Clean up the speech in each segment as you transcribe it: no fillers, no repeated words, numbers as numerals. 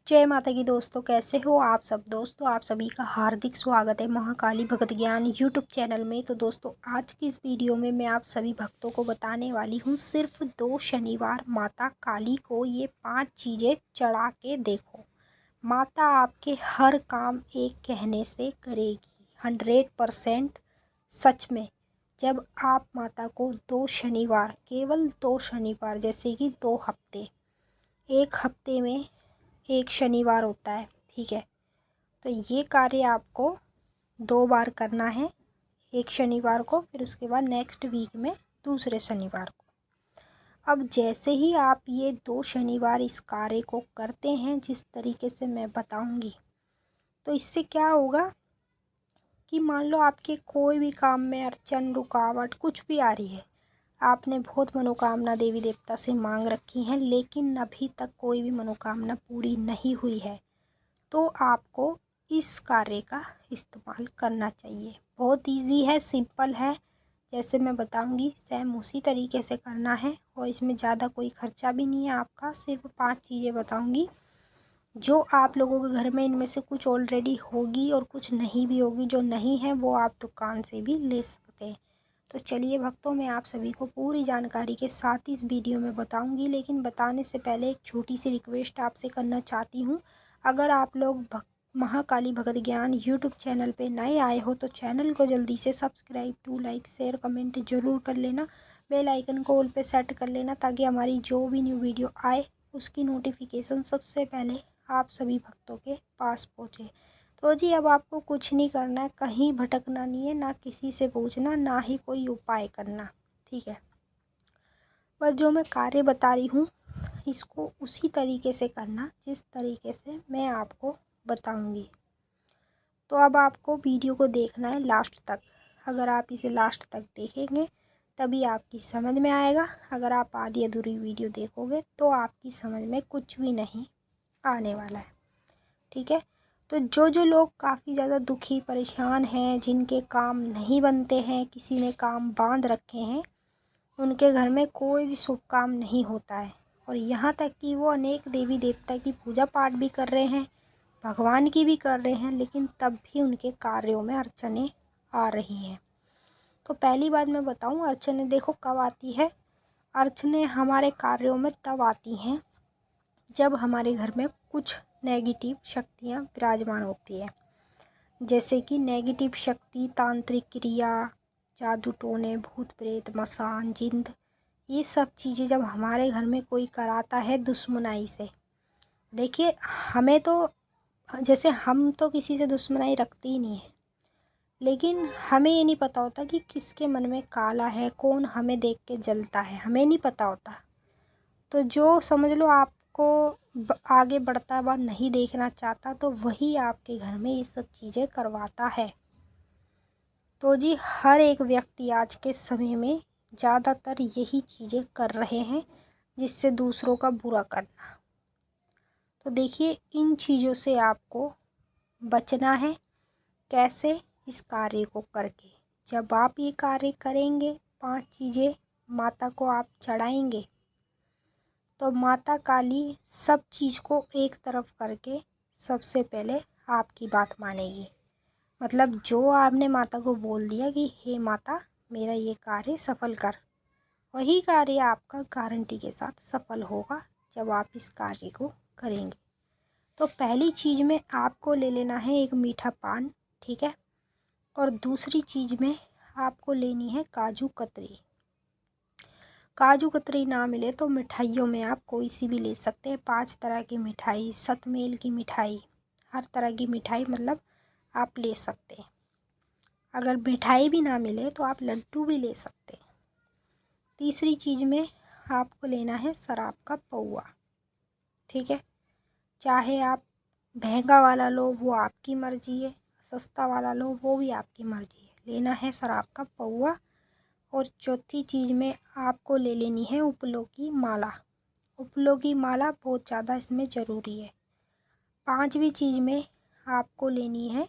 जय माता की दोस्तों, कैसे हो आप सब। दोस्तों आप सभी का हार्दिक स्वागत है महाकाली भगत ज्ञान यूट्यूब चैनल में। तो दोस्तों आज की इस वीडियो में मैं आप सभी भक्तों को बताने वाली हूँ, सिर्फ 2 शनिवार माता काली को ये 5 चीज़ें चढ़ा के देखो। माता आपके हर काम एक कहने से करेगी, 100% सच में। जब आप माता को 2 शनिवार, केवल 2 शनिवार, जैसे कि 2 हफ्ते, एक हफ्ते में एक शनिवार होता है, ठीक है। तो ये कार्य आपको 2 बार करना है, एक शनिवार को, फिर उसके बाद नेक्स्ट वीक में दूसरे शनिवार को। अब जैसे ही आप ये 2 शनिवार इस कार्य को करते हैं, जिस तरीके से मैं बताऊंगी, तो इससे क्या होगा कि मान लो आपके कोई भी काम में अड़चन, रुकावट कुछ भी आ रही है, आपने बहुत मनोकामना देवी देवता से मांग रखी हैं, लेकिन अभी तक कोई भी मनोकामना पूरी नहीं हुई है, तो आपको इस कार्य का इस्तेमाल करना चाहिए। बहुत इजी है, सिंपल है, जैसे मैं बताऊंगी सेम उसी तरीके से करना है। और इसमें ज़्यादा कोई खर्चा भी नहीं है आपका, सिर्फ 5 चीज़ें बताऊंगी जो आप लोगों के घर में इनमें से कुछ ऑलरेडी होगी और कुछ नहीं भी होगी। जो नहीं है वो आप दुकान से भी ले सकते हैं। तो चलिए भक्तों, मैं आप सभी को पूरी जानकारी के साथ इस वीडियो में बताऊंगी, लेकिन बताने से पहले एक छोटी सी रिक्वेस्ट आपसे करना चाहती हूँ। अगर आप लोग महाकाली भगत ज्ञान यूट्यूब चैनल पे नए आए हो तो चैनल को जल्दी से सब्सक्राइब, लाइक, शेयर, कमेंट ज़रूर कर लेना। बेल आइकन को ऑल पे सेट कर लेना, ताकि हमारी जो भी न्यू वीडियो आए उसकी नोटिफिकेशन सबसे पहले आप सभी भक्तों के पास पहुँचे। तो जी अब आपको कुछ नहीं करना है, कहीं भटकना नहीं है, ना किसी से पूछना, ना ही कोई उपाय करना, ठीक है। बस जो मैं कार्य बता रही हूँ इसको उसी तरीके से करना जिस तरीके से मैं आपको बताऊँगी। तो अब आपको वीडियो को देखना है लास्ट तक। अगर आप इसे लास्ट तक देखेंगे तभी आपकी समझ में आएगा। अगर आप आधी अधूरी वीडियो देखोगे तो आपकी समझ में कुछ भी नहीं आने वाला है, ठीक है। तो जो लोग काफ़ी ज़्यादा दुखी, परेशान हैं, जिनके काम नहीं बनते हैं, किसी ने काम बांध रखे हैं, उनके घर में कोई भी शुभ काम नहीं होता है। और यहाँ तक कि वो अनेक देवी देवता की पूजा पाठ भी कर रहे हैं, भगवान की भी कर रहे हैं, लेकिन तब भी उनके कार्यों में अड़चनें आ रही हैं। तो पहली बात मैं बताऊँ, अड़चनें देखो कब आती है। अड़चनें हमारे कार्यों में तब आती हैं जब हमारे घर में कुछ नेगेटिव शक्तियाँ विराजमान होती है। जैसे कि नेगेटिव शक्ति, तांत्रिक क्रिया, जादू टोने, भूत प्रेत, मसान, जिन्न, ये सब चीज़ें जब हमारे घर में कोई कराता है दुश्मनाई से। देखिए हमें तो, जैसे हम तो किसी से दुश्मनाई रखते ही नहीं है, लेकिन हमें ये नहीं पता होता कि किसके मन में काला है, कौन हमें देख के जलता है, हमें नहीं पता होता। तो जो समझ लो आपको आगे बढ़ता हुआ नहीं देखना चाहता, तो वही आपके घर में ये सब चीज़ें करवाता है। तो जी हर एक व्यक्ति आज के समय में ज़्यादातर यही चीज़ें कर रहे हैं, जिससे दूसरों का बुरा करना। तो देखिए इन चीज़ों से आपको बचना है। कैसे? इस कार्य को करके। जब आप ये कार्य करेंगे, 5 चीज़ें माता को आप चढ़ाएंगे, तो माता काली सब चीज़ को एक तरफ करके सबसे पहले आपकी बात मानेगी। मतलब जो आपने माता को बोल दिया कि हे माता मेरा ये कार्य सफल कर, वही कार्य आपका गारंटी के साथ सफल होगा जब आप इस कार्य को करेंगे। तो पहली चीज़ में आपको ले लेना है एक मीठा पान, ठीक है। और दूसरी चीज़ में आपको लेनी है काजू कतरी। काजू कतरी ना मिले तो मिठाइयों में आप कोई सी भी ले सकते हैं। 5 तरह की मिठाई, सतमेल की मिठाई, हर तरह की मिठाई मतलब आप ले सकते हैं। अगर मिठाई भी ना मिले तो आप लड्डू भी ले सकते हैं। तीसरी चीज़ में आपको लेना है शराब का पौआ, ठीक है। चाहे आप महंगा वाला लो वो आपकी मर्ज़ी है, सस्ता वाला लो वो भी आपकी मर्ज़ी है। लेना है शराब का पौआ। और चौथी चीज़ में आपको ले लेनी है उपलों की माला। उपलों की माला बहुत ज़्यादा इसमें ज़रूरी है। 5वीं चीज़ में आपको लेनी है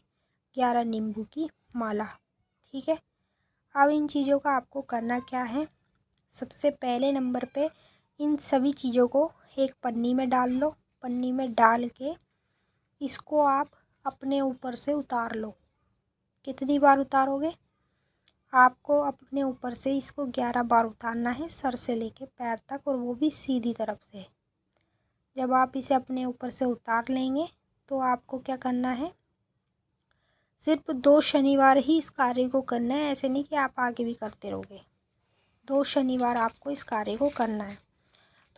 11 नींबू की माला, ठीक है। अब इन चीज़ों का आपको करना क्या है, सबसे पहले नंबर पे इन सभी चीज़ों को एक पन्नी में डाल लो। पन्नी में डाल के इसको आप अपने ऊपर से उतार लो। कितनी बार उतारोगे? आपको अपने ऊपर से इसको 11 बार उतारना है, सर से लेके पैर तक, और वो भी सीधी तरफ से। जब आप इसे अपने ऊपर से उतार लेंगे तो आपको क्या करना है, सिर्फ 2 शनिवार ही इस कार्य को करना है। ऐसे नहीं कि आप आगे भी करते रहोगे। 2 शनिवार आपको इस कार्य को करना है।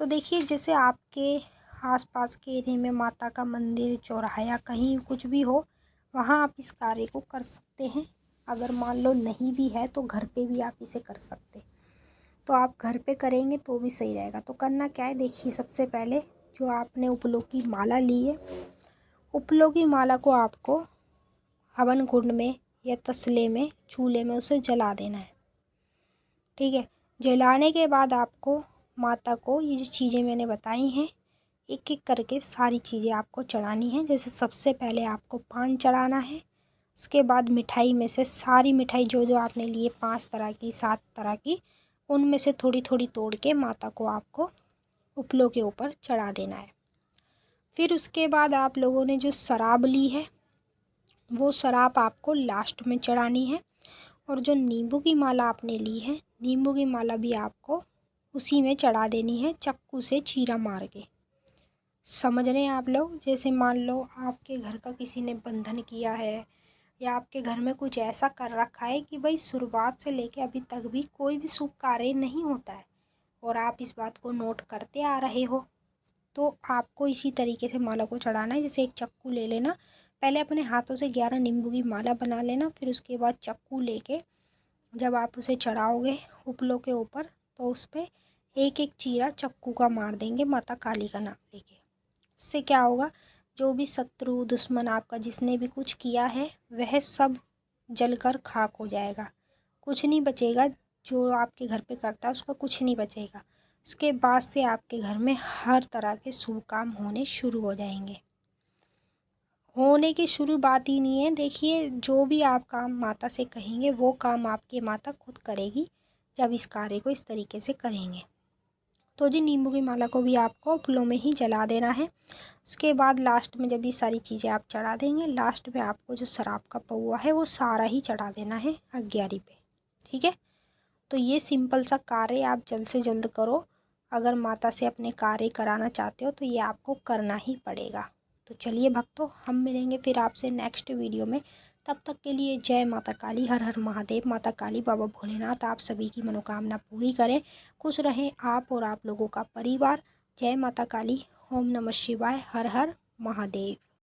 तो देखिए, जैसे आपके आसपास के एरिया में माता का मंदिर, चौराहा या कहीं कुछ भी हो, वहाँ आप इस कार्य को कर सकते हैं। अगर मान लो नहीं भी है तो घर पे भी आप इसे कर सकते। तो आप घर पे करेंगे तो भी सही रहेगा। तो करना क्या है, देखिए, सबसे पहले जो आपने उपलों की माला ली है, उपलों की माला को आपको हवन कुंड में या तसले में, चूल्हे में उसे जला देना है। ठीक है। जलाने के बाद आपको माता को ये जो चीज़ें मैंने बताई हैं, एक एक करके सारी चीज़ें आपको चढ़ानी है। जैसे सबसे पहले आपको पान चढ़ाना है। उसके बाद मिठाई में से सारी मिठाई जो जो आपने लिए, 5 तरह की, 7 तरह की, उनमें से थोड़ी थोड़ी तोड़ के माता को आपको उपलों के ऊपर चढ़ा देना है। फिर उसके बाद आप लोगों ने जो शराब ली है, वो शराब आपको लास्ट में चढ़ानी है। और जो नींबू की माला आपने ली है, नींबू की माला भी आपको उसी में चढ़ा देनी है, चाकू से चीरा मार के। समझ रहे हैं आप लोग? जैसे मान लो आपके घर का किसी ने बंधन किया है, या आपके घर में कुछ ऐसा कर रखा है कि भाई शुरुआत से लेके अभी तक भी कोई भी शुभ कार्य नहीं होता है, और आप इस बात को नोट करते आ रहे हो, तो आपको इसी तरीके से माला को चढ़ाना है। जैसे एक चाकू ले लेना, पहले अपने हाथों से 11 नींबू की माला बना लेना। फिर उसके बाद चाकू लेके जब आप उसे चढ़ाओगे उपलों के ऊपर, तो उस पर एक एक चीरा चाकू का मार देंगे माता काली का नाम लेके। उससे क्या होगा, जो भी शत्रु दुश्मन आपका जिसने भी कुछ किया है, वह सब जलकर खाक हो जाएगा। कुछ नहीं बचेगा। जो आपके घर पे करता है उसका कुछ नहीं बचेगा। उसके बाद से आपके घर में हर तरह के शुभ काम होने शुरू हो जाएंगे। होने की शुरू बात ही नहीं है। देखिए, जो भी आप काम माता से कहेंगे वो काम आपकी माता खुद करेगी, जब इस कार्य को इस तरीके से करेंगे। तो जी, नींबू की माला को भी आपको फूलों में ही जला देना है। उसके बाद लास्ट में जब ये सारी चीज़ें आप चढ़ा देंगे, लास्ट में आपको जो शराब का पौवा है वो सारा ही चढ़ा देना है अग्यारी पे। ठीक है। तो ये सिंपल सा कार्य आप जल्द से जल्द करो। अगर माता से अपने कार्य कराना चाहते हो तो ये आपको करना ही पड़ेगा। तो चलिए भक्तों, हम मिलेंगे फिर आपसे नेक्स्ट वीडियो में। तब तक के लिए जय माता काली, हर हर महादेव। माता काली, बाबा भोलेनाथ आप सभी की मनोकामना पूरी करें। खुश रहें आप और आप लोगों का परिवार। जय माता काली। ओम नमः शिवाय। हर हर महादेव।